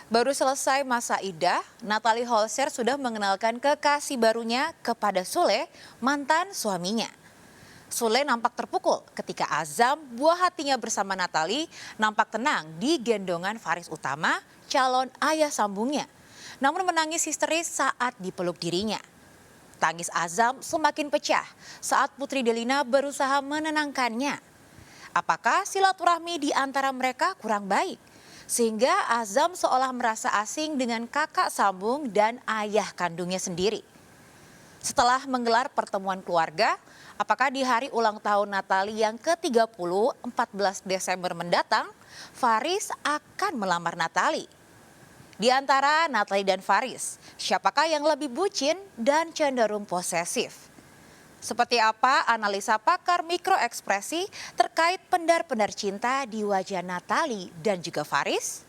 Baru selesai masa idah, Natalie Holscher sudah mengenalkan kekasih barunya kepada Sule, mantan suaminya. Sule nampak terpukul ketika Azam, buah hatinya bersama Natalie, nampak tenang di gendongan Faris Utama, calon ayah sambungnya. Namun menangis histeris saat dipeluk dirinya. Tangis Azam semakin pecah saat Putri Delina berusaha menenangkannya. Apakah silaturahmi di antara mereka kurang baik? Sehingga Azam seolah merasa asing dengan kakak sambung dan ayah kandungnya sendiri. Setelah menggelar pertemuan keluarga, apakah di hari ulang tahun Natalie yang ke-30, 14 Desember mendatang, Faris akan melamar Natalie? Di antara Natalie dan Faris, siapakah yang lebih bucin dan cenderung posesif? Seperti apa analisa pakar mikroekspresi terkait pendar-pendar cinta di wajah Natalie dan juga Faris?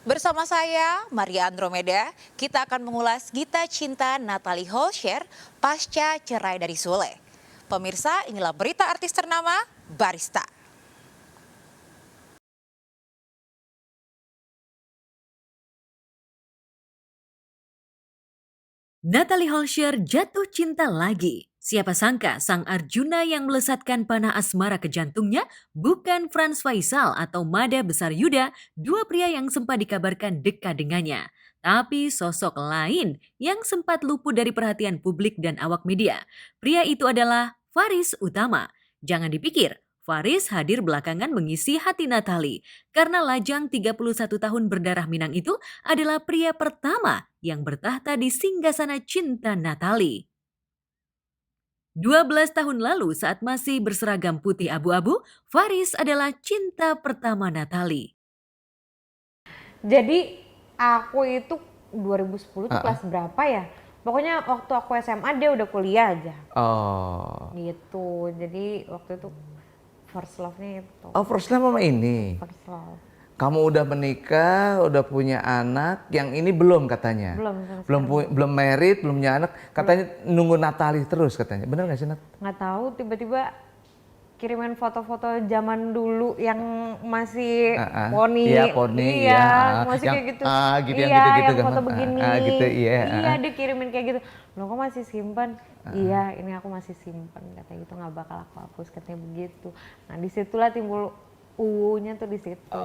Bersama saya, Maria Andromeda, kita akan mengulas Gita Cinta Natalie Holscher pasca cerai dari Sule. Pemirsa, inilah berita artis ternama, Barista. Natalie Holscher jatuh cinta lagi. Siapa sangka sang Arjuna yang melesatkan panah asmara ke jantungnya bukan Franz Faisal atau Mada Besar Yuda, dua pria yang sempat dikabarkan dekat dengannya. Tapi sosok lain yang sempat luput dari perhatian publik dan awak media. Pria itu adalah Faris Utama. Jangan dipikir, Faris hadir belakangan mengisi hati Natalie. Karena lajang 31 tahun berdarah Minang itu adalah pria pertama yang bertahta di singgasana cinta Natalie. 12 tahun lalu saat masih berseragam putih abu-abu, Faris adalah cinta pertama Natalie. Jadi aku itu 2010 tuh kelas berapa ya? Pokoknya waktu aku SMA dia udah kuliah aja. Oh. Gitu. Jadi waktu itu first love-nya itu. Oh, first love sama ini. First love. Kamu udah menikah, udah punya anak, yang ini belum katanya. Belum. Belum married, belum punya anak. Katanya nunggu Natalie terus katanya. Bener gak sih, Nat? Nggak tahu tiba-tiba kiriman foto-foto zaman dulu yang masih poni. Iya, poni. Iya, Iya. masih Yang, kayak gitu. gitu, Iya, yang gitu-gitu yang kan. foto begini. Gitu, iya. Iya, dia kirimin kayak gitu. Lo kok masih simpan? Iya, ini aku masih simpan. Katanya gitu, nggak bakal aku hapus. Katanya begitu. Nah, disitulah timbul uwunya tuh di situ.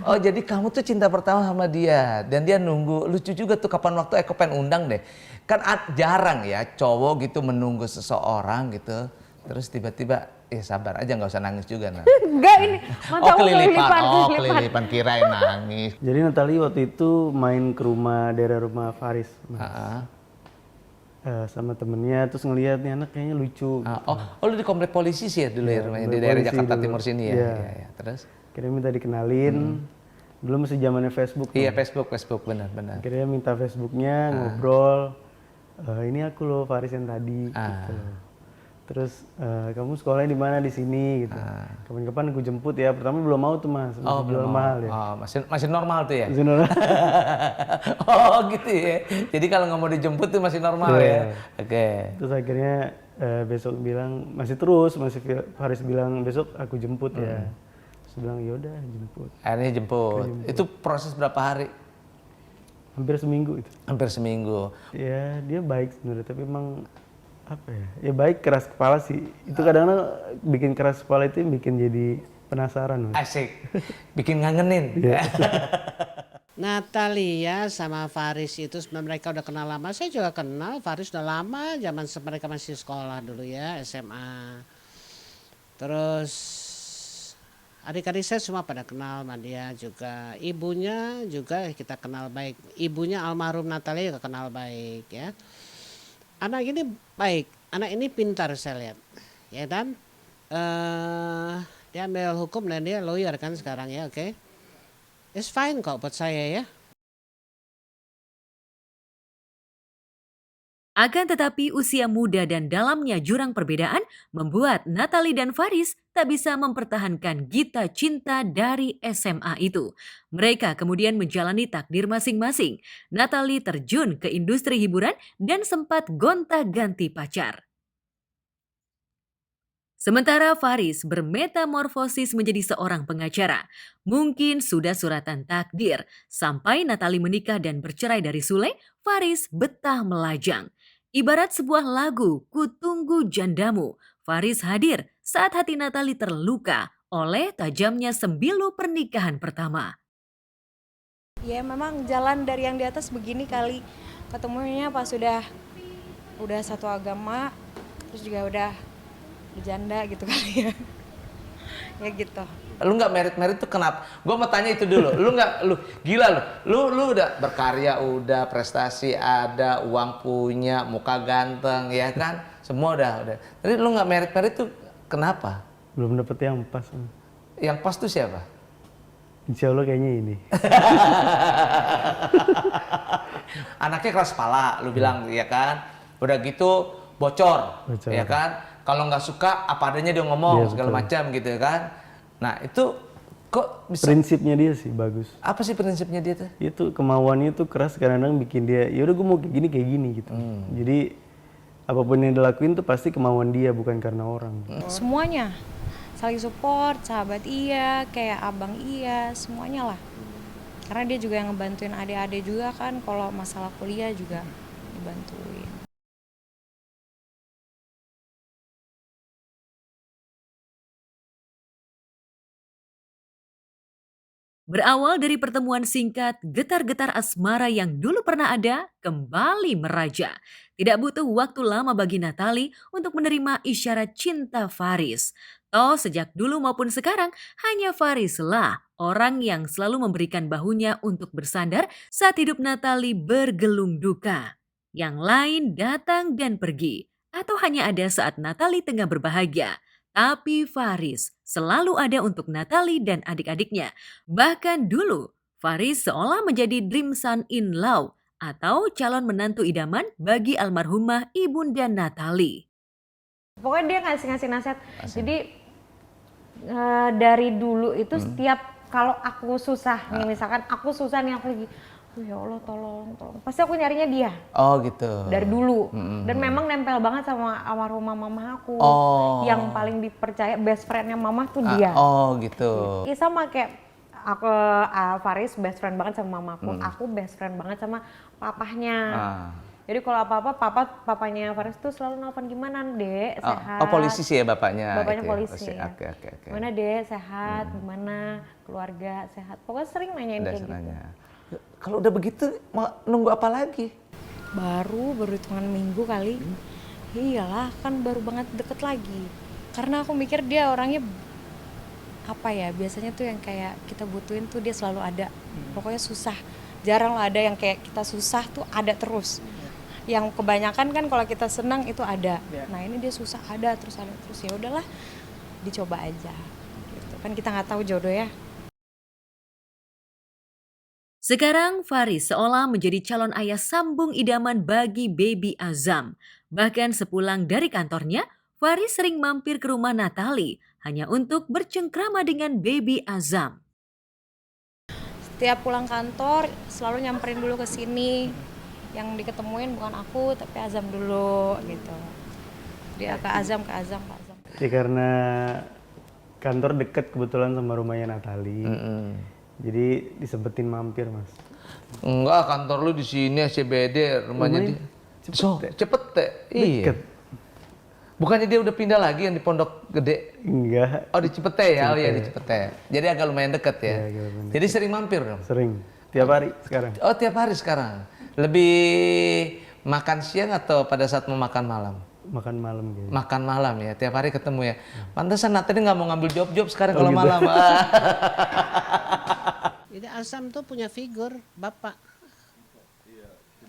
Oh, jadi kamu tuh cinta pertama sama dia. Dan dia nunggu, lucu juga tuh kapan waktu aku pengen undang deh. Kan jarang ya cowok gitu menunggu seseorang gitu. Terus tiba-tiba, sabar aja nggak usah nangis juga. Nah. Enggak ini, mata aku kelilipan. Kelilipan kirain nangis. Jadi Natalie waktu itu main ke daerah rumah Faris. Sama temennya, terus ngeliat nih anak kayaknya lucu. Oh, lu di komplek polisi sih ya dulu ya, rumahnya di daerah Jakarta Timur sini ya. Iya. Terus? Akhirnya minta dikenalin, belum masih zamannya Facebook. Iya, Facebook, benar. Akhirnya minta Facebooknya, ngobrol. Ini aku loh Faris yang tadi. Gitu. Terus kamu sekolahnya di mana di sini gitu. Kapan-kapan aku jemput ya. Pertama belum mau tuh Mas, masih jual mahal ya. Oh, masih normal tuh ya. Masih normal. Oh, gitu ya. Jadi kalau nggak mau dijemput tuh masih normal ya. Oke. Terus akhirnya besok bilang masih Faris bilang besok aku jemput ya. Terus bilang yaudah jemput. Akhirnya jemput. Itu proses berapa hari? Hampir seminggu itu. Hampir seminggu. Ya dia baik sebenarnya tapi emang apa ya? Ya baik, keras kepala sih. Itu kadang-kadang bikin keras kepala itu bikin jadi penasaran. Mas. Asik. Bikin ngangenin. Natalia sama Faris itu sebenarnya mereka udah kenal lama. Saya juga kenal Faris udah lama, zaman mereka masih sekolah dulu ya, SMA. Terus adik-adik saya semua pada kenal sama dia juga. Ibunya juga kita kenal baik. Ibunya almarhum Natalia juga kenal baik ya. Anak ini baik, anak ini pintar saya lihat. Ya kan? Dia ambil hukum dan dia lawyer kan sekarang ya, oke. It's fine kok buat saya ya. Akan tetapi usia muda dan dalamnya jurang perbedaan membuat Natalie dan Faris tak bisa mempertahankan Gita cinta dari SMA itu. Mereka kemudian menjalani takdir masing-masing. Natalie terjun ke industri hiburan dan sempat gonta-ganti pacar. Sementara Faris bermetamorfosis menjadi seorang pengacara. Mungkin sudah suratan takdir. Sampai Natalie menikah dan bercerai dari Sule, Faris betah melajang. Ibarat sebuah lagu, Kutunggu Jandamu. Faris hadir saat hati Natalie terluka oleh tajamnya sembilu pernikahan pertama. Ya memang jalan dari yang di atas begini kali. Ketemunya pas udah satu agama, terus juga udah berjanda gitu kali ya. Ya gitu. Lu nggak merit tuh kenapa? Gue mau tanya itu dulu. Lu gila lu udah berkarya, udah prestasi ada, uang punya, muka ganteng ya kan? Semua udah. Tapi lu nggak merit tuh kenapa? Belum dapet yang pas, Om. Yang pas tuh siapa? Insya Allah kayaknya ini. Anaknya keras kepala, lu bilang ya kan? Udah gitu bocor. Ya kan? Kalau nggak suka apa adanya dia ngomong Iya, segala betul. macam gitu kan? Nah itu kok bisa? Prinsipnya dia sih bagus. Apa sih prinsipnya dia tuh? Itu kemauannya tuh keras, kadang-kadang bikin dia, yaudah gue mau kayak gini gitu. Jadi apapun yang dilakuin tuh pasti kemauan dia, bukan karena orang. Semuanya saling support, sahabat iya, kayak abang iya, semuanya lah. Karena dia juga yang ngebantuin adik-adik juga kan, kalau masalah kuliah juga dibantuin. Berawal dari pertemuan singkat, getar-getar asmara yang dulu pernah ada kembali meraja. Tidak butuh waktu lama bagi Natalie untuk menerima isyarat cinta Faris. Toh sejak dulu maupun sekarang, hanya Faris lah orang yang selalu memberikan bahunya untuk bersandar saat hidup Natalie bergelung duka. Yang lain datang dan pergi, atau hanya ada saat Natalie tengah berbahagia. Tapi Faris selalu ada untuk Natalie dan adik-adiknya. Bahkan dulu, Faris seolah menjadi dream son in law atau calon menantu idaman bagi almarhumah ibunda Natalie. Pokoknya dia ngasih nasihat. Jadi dari dulu itu setiap kalau aku susah nih, misalkan aku susah nih, aku lagi, ya Allah tolong, pasti aku nyarinya dia. Oh gitu. Dari dulu. Dan memang nempel banget sama almarhumah mama aku. Oh. Yang paling dipercaya best friendnya mama tuh dia. Oh gitu. Iya sama kayak aku, Faris best friend banget sama mamaku. Aku best friend banget sama papahnya. Jadi kalau apa-apa papanya Faris tuh selalu nelfon, gimana Dek, sehat. Oh polisi sih ya bapaknya. Bapaknya itu ya? polisi. Ya. Oke. Gimana Dek, sehat, gimana keluarga sehat. Pokoknya sering nanyain Udah kayak gitu. senangnya. Kalau udah begitu mau nunggu apa lagi? Baru hitungan minggu kali. Iyalah, kan baru banget deket lagi. Karena aku mikir dia orangnya apa ya, biasanya tuh yang kayak kita butuhin tuh dia selalu ada. Pokoknya susah. Jarang lah ada yang kayak kita susah tuh ada terus. Yang kebanyakan kan kalau kita senang itu ada. Nah, ini dia susah ada terus. Ya udahlah, dicoba aja. Gitu. Kan kita nggak tahu jodoh ya. Sekarang Faris seolah menjadi calon ayah sambung idaman bagi baby Azam. Bahkan sepulang dari kantornya, Faris sering mampir ke rumah Natalie hanya untuk bercengkrama dengan baby Azam. Setiap pulang kantor selalu nyamperin dulu ke sini. Yang diketemuin bukan aku tapi Azam dulu gitu. Dia ke Azam. Ya karena kantor deket kebetulan sama rumahnya Natalie. Jadi disempetin mampir, Mas. Enggak, kantor lu di sini SCBD, rumahnya dia. Cepet teh. Iya. Deket. Bukannya dia udah pindah lagi yang di Pondok Gede? Enggak, Oh di Cipete ya, oh iya di Cipete. Jadi agak lumayan deket ya. Iya, agak lumayan Jadi sering mampir dong? sering. Tiap hari sekarang. Oh tiap hari sekarang. Lebih makan siang atau pada saat mau makan malam? Makan malam kayaknya. Makan malam ya, tiap hari ketemu ya. Pantesan Natali nggak mau ngambil job sekarang Oh, kalau gitu. malam. Jadi Azam tuh punya figur bapak.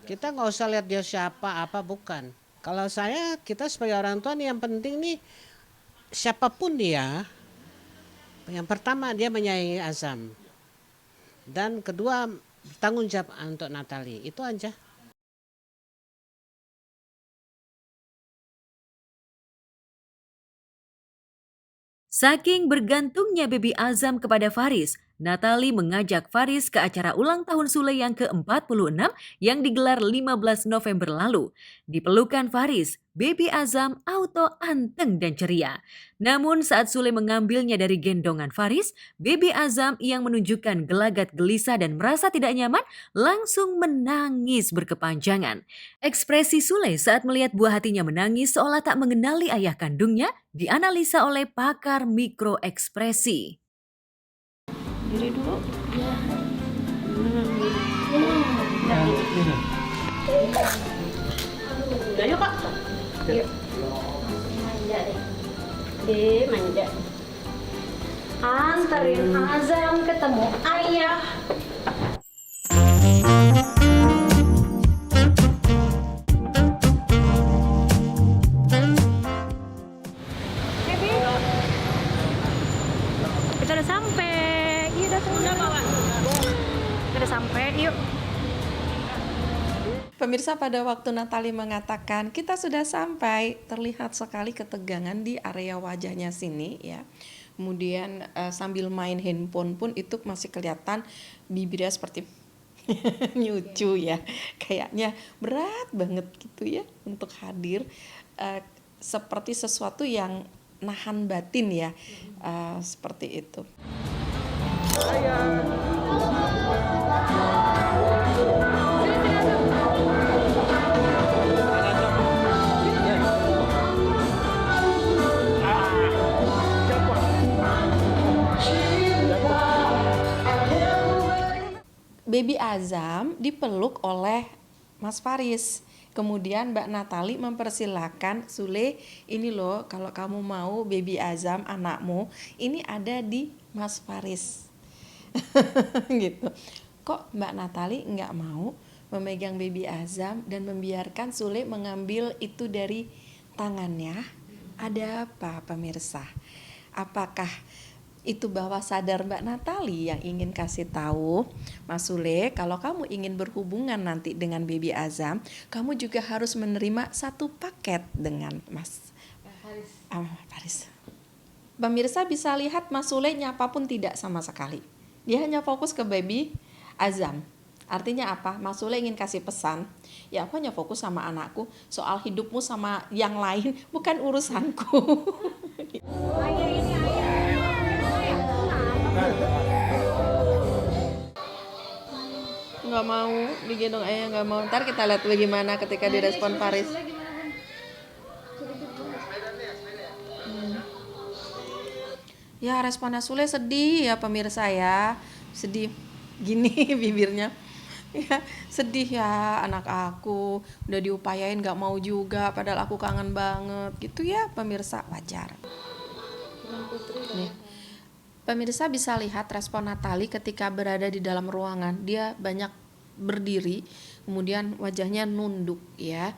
Kita nggak usah lihat dia siapa apa bukan. Kalau saya kita sebagai orang tua nih yang penting nih siapapun dia. Yang pertama dia menyayangi Azam. Dan kedua tanggung jawab untuk Natalie. Itu aja. Saking bergantungnya baby Azam kepada Faris, Natalie mengajak Faris ke acara ulang tahun Sule yang ke-46 yang digelar 15 November lalu. Di pelukan Faris, Baby Azam auto anteng dan ceria. Namun saat Sule mengambilnya dari gendongan Faris, Baby Azam yang menunjukkan gelagat gelisah dan merasa tidak nyaman langsung menangis berkepanjangan. Ekspresi Sule saat melihat buah hatinya menangis seolah tak mengenali ayah kandungnya dianalisa oleh pakar mikroekspresi. Diri dulu. Udah yuk kak. Yuk. Manja deh. Manja. Anterin Azam ketemu ayah. Kita udah sampai. Iya datang. Udah bawa. Kita udah sampai. Yuk. Pemirsa, pada waktu Natalie mengatakan kita sudah sampai, terlihat sekali ketegangan di area wajahnya sini ya. Kemudian sambil main handphone pun itu masih kelihatan bibirnya seperti nyucu ya. Kayaknya berat banget gitu ya untuk hadir, seperti sesuatu yang nahan batin ya, seperti itu. Baby Azam dipeluk oleh Mas Faris. Kemudian Mbak Natalie mempersilahkan Sule, ini loh kalau kamu mau Baby Azam anakmu, ini ada di Mas Faris. Gitu. Kok Mbak Natalie nggak mau memegang Baby Azam dan membiarkan Sule mengambil itu dari tangannya? Ada apa pemirsa? Apakah itu bawah sadar Mbak Natalie yang ingin kasih tahu Mas Sule, kalau kamu ingin berhubungan nanti dengan Baby Azam, kamu juga harus menerima satu paket dengan Mas Faris. Pemirsa bisa lihat Mas Sule nyapa pun tidak sama sekali. Dia hanya fokus ke Baby Azam. Artinya apa? Mas Sule ingin kasih pesan, ya aku hanya fokus sama anakku, soal hidupmu sama yang lain bukan urusanku. Nggak mau digendong ayah, nggak mau. Ntar kita lihat bagaimana ketika direspon Faris. Ya responnya Sule sedih ya pemirsa ya, sedih gini bibirnya. Ya sedih ya, anak aku udah diupayain nggak mau juga, padahal aku kangen banget gitu ya pemirsa, wajar. Nih. Pemirsa bisa lihat respon Natalie ketika berada di dalam ruangan. Dia banyak berdiri, kemudian wajahnya nunduk ya.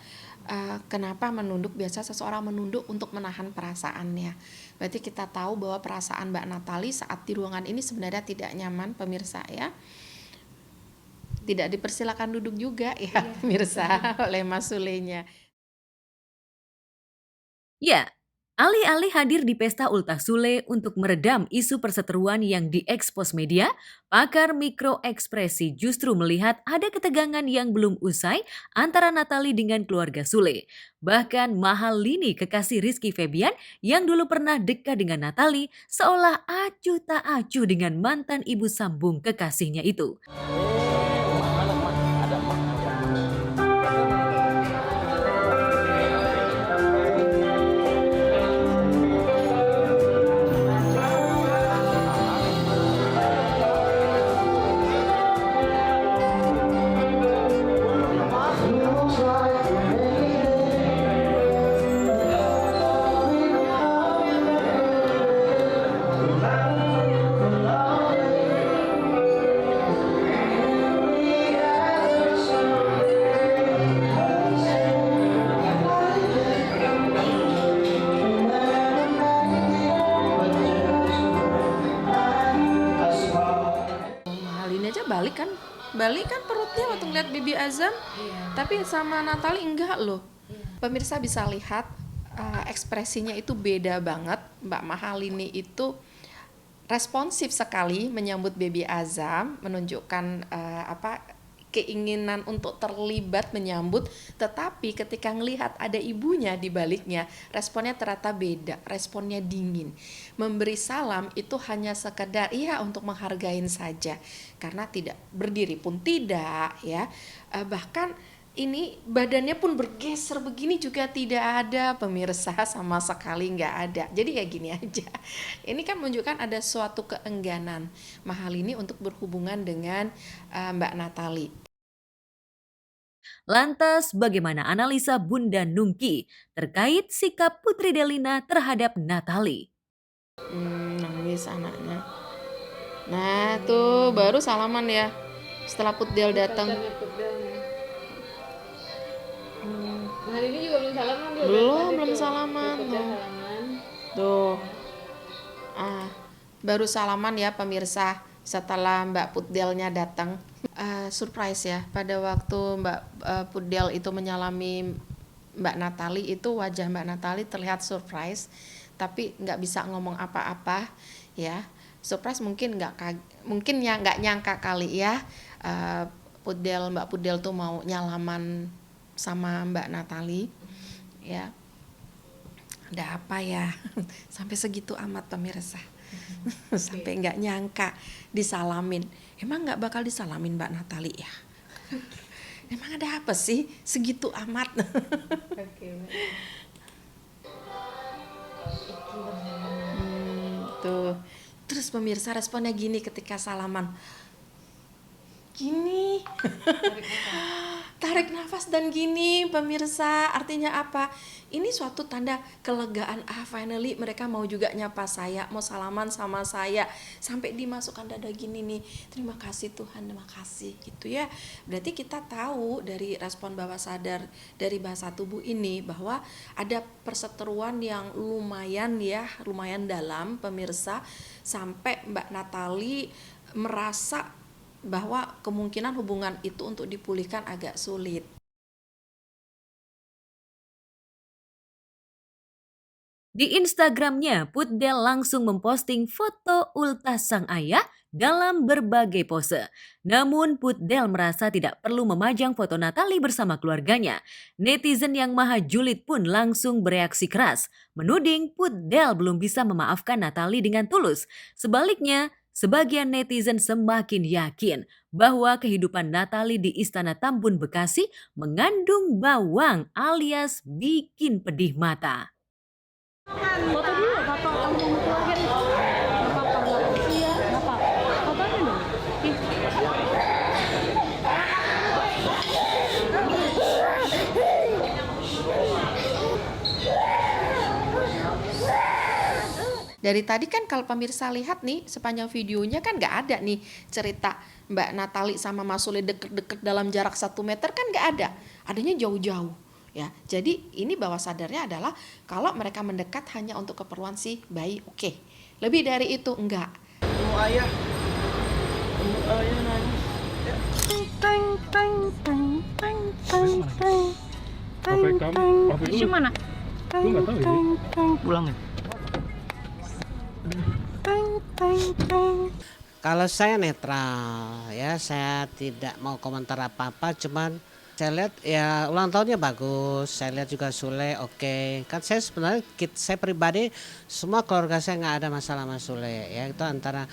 Kenapa menunduk? Biasa seseorang menunduk untuk menahan perasaannya. Berarti kita tahu bahwa perasaan Mbak Natalie saat di ruangan ini sebenarnya tidak nyaman pemirsa ya. Tidak dipersilakan duduk juga ya pemirsa oleh Mas Sulenya. Ya, alih-alih hadir di pesta ultah Sule untuk meredam isu perseteruan yang diekspos media, pakar mikroekspresi justru melihat ada ketegangan yang belum usai antara Natalie dengan keluarga Sule. Bahkan Mahalini, kekasih Rizky Febian yang dulu pernah dekat dengan Natalie, seolah acuh tak acuh dengan mantan ibu sambung kekasihnya itu. Balik kan perutnya waktu ngeliat Baby Azam, tapi sama Natalie enggak loh. Pemirsa bisa lihat ekspresinya itu beda banget. Mbak Mahalini itu responsif sekali menyambut baby Azam, menunjukkan keinginan untuk terlibat menyambut, tetapi ketika ngelihat ada ibunya di baliknya, responnya ternyata beda, responnya dingin. Memberi salam itu hanya sekedar iya untuk menghargain saja, karena tidak berdiri pun tidak ya. Bahkan ini badannya pun bergeser begini juga tidak ada, pemirsa, sama sekali nggak ada. Jadi ya gini aja. Ini kan menunjukkan ada suatu keengganan Mahalini untuk berhubungan dengan Mbak Natali. Lantas bagaimana analisa Bunda Nungki terkait sikap Putri Delina terhadap Natali? Nangis anaknya. Nah tuh baru salaman ya setelah Putdel datang. Hari ini juga belum salaman dia. Belum salaman. Tuh. Baru salaman ya pemirsa setelah Mbak Putdelnya datang. Surprise ya, pada waktu Mbak Putdel itu menyalami Mbak Natali, itu wajah Mbak Natali terlihat surprise, tapi nggak bisa ngomong apa-apa ya. Surprise mungkin nggak nyangka kali ya, Mbak Putdel tuh mau nyalaman sama Mbak Natali ya. Ada apa ya sampai segitu amat pemirsa. Sampai nggak nyangka disalamin. Emang nggak bakal disalamin Mbak Natali ya? Emang ada apa sih segitu amat? Tuh. Terus pemirsa responnya gini ketika salaman. Gini. Tarik nafas dan gini pemirsa, artinya apa? Ini suatu tanda kelegaan, finally mereka mau juga nyapa saya, mau salaman sama saya, sampai dimasukkan dada gini nih, terima kasih Tuhan, terima kasih gitu ya. Berarti kita tahu dari respon bawah sadar dari bahasa tubuh ini bahwa ada perseteruan yang lumayan dalam pemirsa, sampai Mbak Natali merasa bahwa kemungkinan hubungan itu untuk dipulihkan agak sulit. Di Instagramnya, Putdel langsung memposting foto ultah sang ayah dalam berbagai pose. Namun Putdel merasa tidak perlu memajang foto Natali bersama keluarganya. Netizen yang maha julid pun langsung bereaksi keras, menuding Putdel belum bisa memaafkan Natali dengan tulus. Sebaliknya, sebagian netizen semakin yakin bahwa kehidupan Natali di Istana Tambun Bekasi mengandung bawang alias bikin pedih mata. Foto dulu, foto kamu keluarga nih. Nggak apa-apa, iya, nggak apa-apa. Fotonya dong. Dari tadi kan kalau pemirsa lihat nih sepanjang videonya kan nggak ada nih cerita Mbak Natali sama Mas Sule deket-deket dalam jarak 1 meter, kan nggak ada. Adanya jauh-jauh. Ya, jadi ini bawah sadarnya adalah kalau mereka mendekat hanya untuk keperluan si bayi, oke. Lebih dari itu enggak. Ayah nangis. Tisu mana? Gue nggak tahu ya. Pulang ya. Kalau saya netral ya, saya tidak mau komentar apa-apa, cuman saya lihat ya ulang tahunnya bagus, saya lihat juga Sule oke. Kan saya sebenarnya saya pribadi semua keluarga saya nggak ada masalah sama Sule ya, itu antara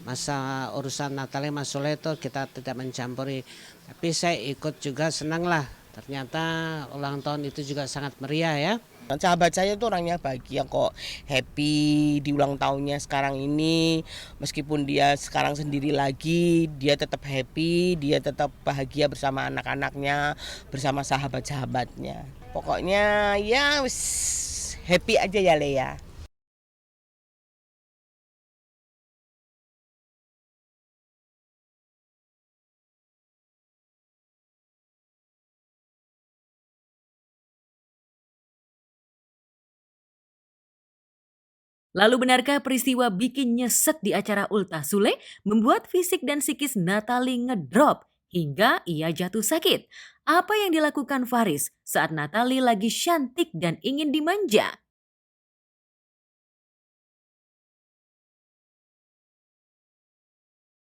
masa urusan Natali sama Sule itu kita tidak mencampuri. Tapi saya ikut juga senang lah, ternyata ulang tahun itu juga sangat meriah ya. Sahabat saya tuh orangnya bahagia kok, happy di ulang tahunnya sekarang ini. Meskipun dia sekarang sendiri lagi, dia tetap happy, dia tetap bahagia bersama anak-anaknya, bersama sahabat-sahabatnya. Pokoknya ya happy aja ya Lea. Lalu benarkah peristiwa bikin nyesek di acara ultah Sule membuat fisik dan psikis Natali ngedrop hingga ia jatuh sakit? Apa yang dilakukan Faris saat Natali lagi cantik dan ingin dimanja?